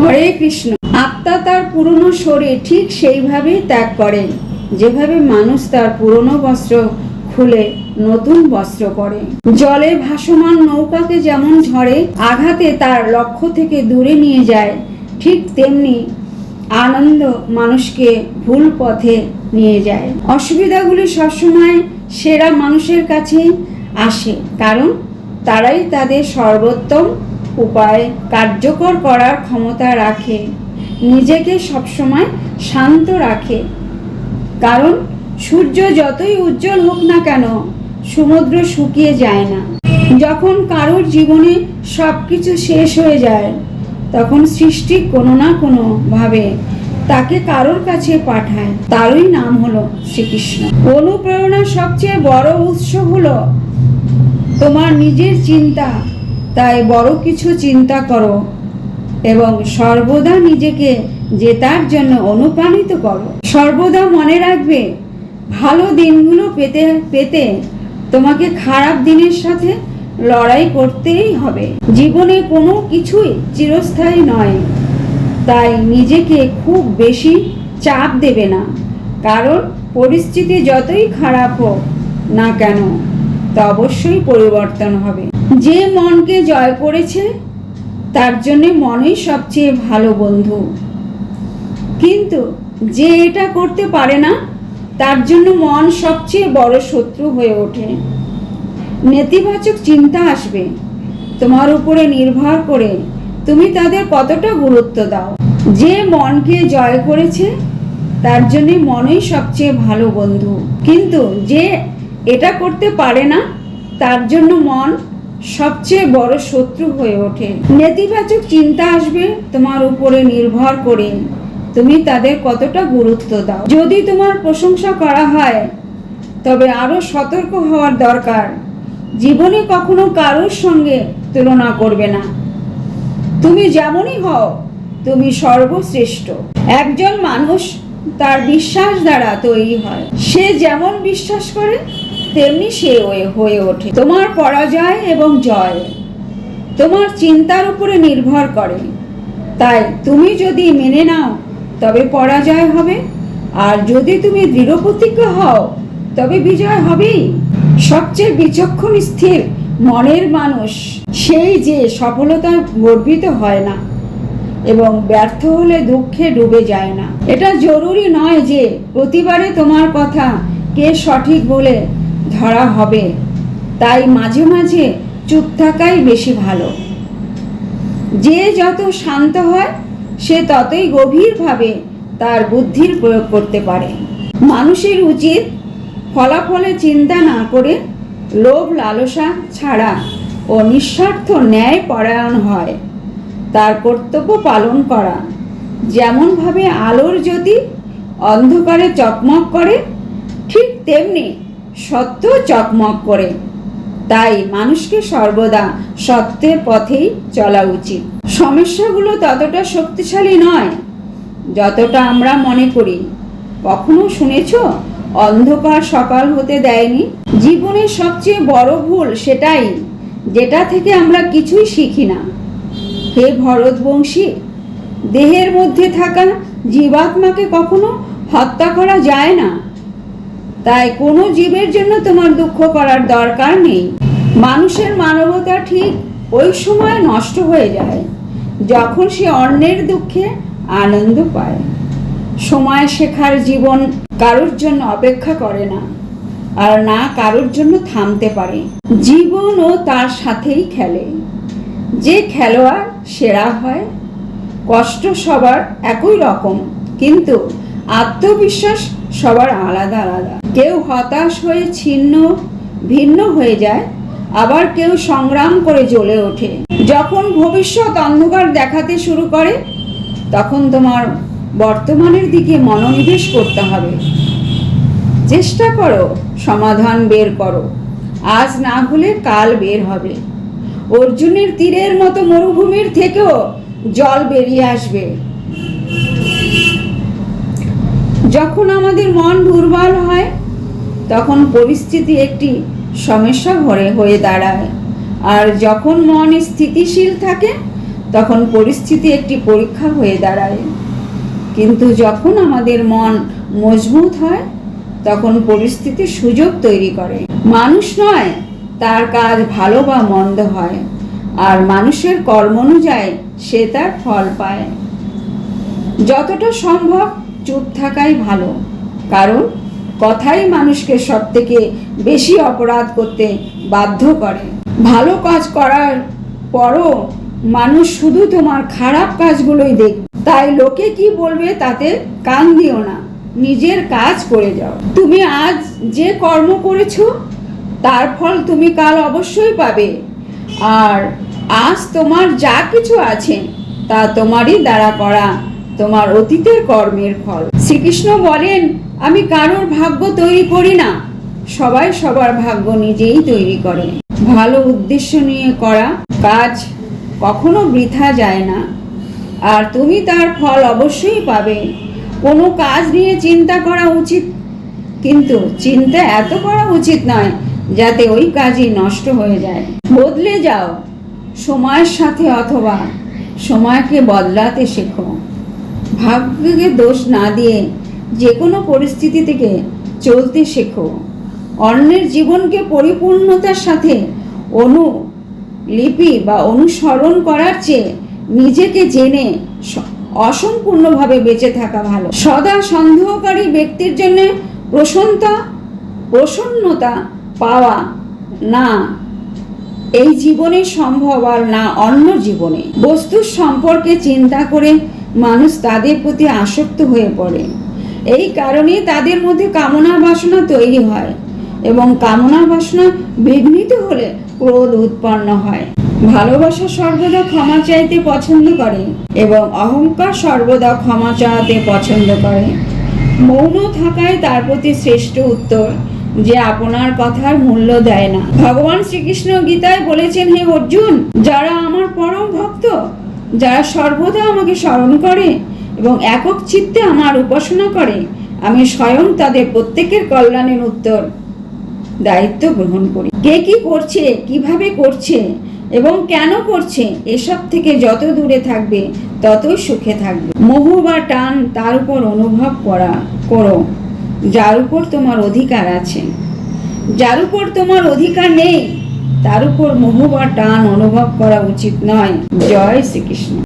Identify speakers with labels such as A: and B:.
A: হরে কৃষ্ণ। আত্মা তার পুরনো শরীর ঠিক সেইভাবেই ত্যাগ করে যেভাবে মানুষ তার পুরনো বস্ত্র খুলে নতুন বস্ত্র পরে। জলে ভাসমান নৌকাকে যেমন ঝড়ে আঘাতে তার লক্ষ্য থেকে দূরে নিয়ে যায়, ঠিক তেমনি আনন্দ মানুষকে ভুল পথে নিয়ে যায়। অসুবিধাগুলি সবসময় সেরা মানুষের কাছেই আসে, কারণ তারাই তাদের সর্বোত্তম উপায় কার্যকর করার ক্ষমতা রাখে। নিজেকে সবসময় শান্ত রাখে, কারণ সূর্য যতই উজ্জ্বল হোক না কেন সমুদ্র শুকিয়ে যায় না। যখন কারোর জীবনে সবকিছু শেষ হয়ে যায়, তখন সৃষ্টি কোনো না কোনো ভাবে তাকে কারোর কাছে পাঠায়। তারই নাম হলো শ্রীকৃষ্ণ। অনুপ্রেরণার সবচেয়ে বড় উৎস হলো তোমার নিজের চিন্তা। তাই বড় কিছু চিন্তা করো এবং সর্বদা নিজেকে জেতার জন্য অনুপ্রাণিত করো। সর্বদা মনে রাখবে, ভালো দিনগুলো পেতে তোমাকে খারাপ দিনের সাথে লড়াই করতেই হবে। জীবনে কোনো কিছুই চিরস্থায়ী নয়, তাই নিজেকে খুব বেশি চাপ দেবে না, কারণ পরিস্থিতি যতই খারাপ হোক না কেন তা অবশ্যই পরিবর্তন হবে। যে মনকে জয় করেছে তার জন্য মনই সবচেয়ে ভালো বন্ধু, কিন্তু যে এটা করতে পারে না তার জন্য মন সবচেয়ে বড় শত্রু হয়ে ওঠে। নেতিবাচক চিন্তা আসবে, তোমার উপরে নির্ভর করে তুমি তাদের কতটা গুরুত্ব দাও। যে মনকে জয় করেছে তার জন্য মনই সবচেয়ে ভালো বন্ধু, কিন্তু যে এটা করতে পারে না তার জন্য মন সবচেয়ে বড় শত্রু হয়ে ওঠে। নেতিবাচক চিন্তা আসবে, তোমার উপরে নির্ভর করে তুমি তাদের কতটা গুরুত্ব দাও। যদি তোমার প্রশংসা করা হয় তবে আরো সতর্ক হওয়ার দরকার। জীবনে কখনো কারোর সঙ্গে তুলনা করবে না। তুমি যেমনই হও তুমি সর্বশ্রেষ্ঠ। একজন মানুষ তার বিশ্বাস দ্বারা তৈরি হয়। সে যেমন বিশ্বাস করে তেমনি সে হয়ে ওঠে। তোমার পরাজয় এবং জয় তোমার চিন্তার উপরে নির্ভর করে। তাই তুমি যদি মেনে নাও তবে পরাজয় হবে, আর যদি তুমি দৃঢ় প্রতিজ্ঞ হও তবে বিজয় হবেই। সবচেয়ে বিচক্ষণ স্থির মনের মানুষ সেই যে সফলতায় গর্বিত হয় না এবং ব্যর্থ হলে দুঃখে ডুবে যায় না। এটা জরুরি নয় যে প্রতিবারে তোমার কথা কে সঠিক বলে ধরা হবে, তাই মাঝে মাঝে চুপ থাকাই বেশি ভালো। যে যত শান্ত হয় সে ততই গভীরভাবে তার বুদ্ধির প্রয়োগ করতে পারে। মানুষের উচিত ফলাফলে চিন্তা না করে লোভ লালসা ছাড়া ও নিঃস্বার্থ ন্যায় পরায়ণ হয় তার কর্তব্য পালন করা। যেমনভাবে আলোর জ্যোতি অন্ধকারে চকমক করে, ঠিক তেমনি সত্য চকমক করে। তাই মানুষকে সর্বদা সত্যের পথেই চলা উচিত। সমস্যাগুলো ততটা শক্তিশালী নয় যতটা আমরা মনে করি। কখনো শুনেছ অন্ধকার সকাল হতে দেয়নি? জীবনের সবচেয়ে বড় ভুল সেটাই যেটা থেকে আমরা কিছুই শিখি না। হে ভরতবংশী, দেহের মধ্যে থাকা জীবাত্মাকে কখনো হত্যা করা যায় না, তাই কোনো জীবের জন্য তোমার দুঃখ করার দরকার নেই। মানুষের মানবতা ঠিক ওই সময় নষ্ট হয়ে যায় যখন সে অন্যের দুঃখে আনন্দ পায়। সময় শেখার জীবন কারোর জন্য অপেক্ষা করে না, আর না কারোর জন্য থামতে পারে। জীবনও তার সাথেই খেলে। যে খেলোয়াড় সেরা হয়। কষ্ট সবার একই রকম, কিন্তু আত্মবিশ্বাস সবার আলাদা আলাদা। কেউ হতাশ হয়ে ছিন্ন ভিন্ন হয়ে যায়, আবার কেউ সংগ্রাম করে জ্বলে ওঠে। যখন ভবিষ্যৎ অন্ধকার দেখাতে শুরু করে তখন তোমার বর্তমানের দিকে মনোনিবেশ করতে হবে। চেষ্টা করো, সমাধান বের করো। আজ না হলে কাল বের হবে। অর্জুনের তীরের মতো মরুভূমির থেকেও জল বেরিয়ে আসবে। যখন আমাদের মন দুর্বল হয় তখন পরিস্থিতি একটি সমস্যা হয়ে দাঁড়ায়, আর যখন মন স্থিতিশীল থাকে তখন পরিস্থিতি একটি পরীক্ষা হয়ে দাঁড়ায়। কিন্তু যখন আমাদের মন মজবুত হয় তখন পরিস্থিতি সুযোগ তৈরি করে। মানুষ নয় তার কাজ ভালো বা মন্দ হয়, আর মানুষের কর্ম অনুযায়ী সে তার ফল পায়। যতটা সম্ভব চুপ থাকাই ভালো, কারণ কথাই মানুষকে সবথেকে বেশি অপরাধ করতে বাধ্য করে। ভালো কাজ করার পরও মানুষ শুধু তোমার খারাপ কাজগুলোই দেখবে, তাই লোকে কি বলবে তাতে কান দিও না, নিজের কাজ করে যাও। তুমি আজ যে কর্ম করেছো তার ফল তুমি কাল অবশ্যই পাবে, আর আজ তোমার যা কিছু আছে তা তোমারই দ্বারা করা তোমার অতীতের কর্মের ফল। শ্রীকৃষ্ণ বলেন, আমি কারোর ভাগ্য তৈরি করি না, সবাই সবার ভাগ্য নিজেই তৈরি করে। ভালো উদ্দেশ্য নিয়ে করা কাজ কখনো বৃথা যায় না, আর তুমি তার ফল অবশ্যই পাবে। কোনো কাজ নিয়ে চিন্তা করা উচিত, কিন্তু চিন্তা এত করা উচিত নয় যাতে ওই কাজই নষ্ট হয়ে যায়। বদলে যাও সময়ের সাথে, অথবা সময়কে বদলাতে শেখো। ভাগ্যকে দোষ না দিয়ে যে কোনো পরিস্থিতি থেকে চলতে শেখো। অন্যের জীবনকে পরিপূর্ণতার সাথে অনুলিপি বা অনুসরণ করার চেয়ে নিজেকে জেনে অসম্পূর্ণভাবে বেঁচে থাকা ভালো। সদা সন্দেহকারী ব্যক্তির জন্য প্রসন্নতা পাওয়া না এই জীবনে সম্ভব, আর না অন্য জীবনে। বস্তুর সম্পর্কে চিন্তা করে মানুষ তাদের প্রতি আসক্ত হয়ে পড়ে। এই কারণে তাদের মধ্যে কামনা বাসনা তৈরি হয়, এবং কামনা বাসনা বিঘ্নিত হলে ক্রোধ উৎপন্ন হয়। ভালোবাসা সর্বদা ক্ষমা চাইতে পছন্দ করে, এবং অহংকার সর্বদা ক্ষমা চাওয়াতে পছন্দ করে। মৌন থাকাই তার প্রতি শ্রেষ্ঠ উত্তর, যে আপনার কথার মূল্য দেয় না। ভগবান শ্রীকৃষ্ণ গীতায় বলেছেন, হে অর্জুন, যারা আমার পরম ভক্ত, যারা সর্বদা আমাকে স্মরণ করে এবং একক চিত্তে আমার উপাসনা করে, আমি স্বয়ং তাদের প্রত্যেকের কল্যাণের উত্তর দায়িত্ব গ্রহণ করি। কে কি করছে, কিভাবে করছে এবং কেন করছে, এসব থেকে যত দূরে থাকবে ততই সুখে থাকবে। মোহ বা টান তার উপর অনুভব করো যার উপর তোমার অধিকার আছে। যার উপর তোমার অধিকার নেই তার উপর মোহ বা টান অনুভব করা উচিত নয়। জয় শ্রীকৃষ্ণ।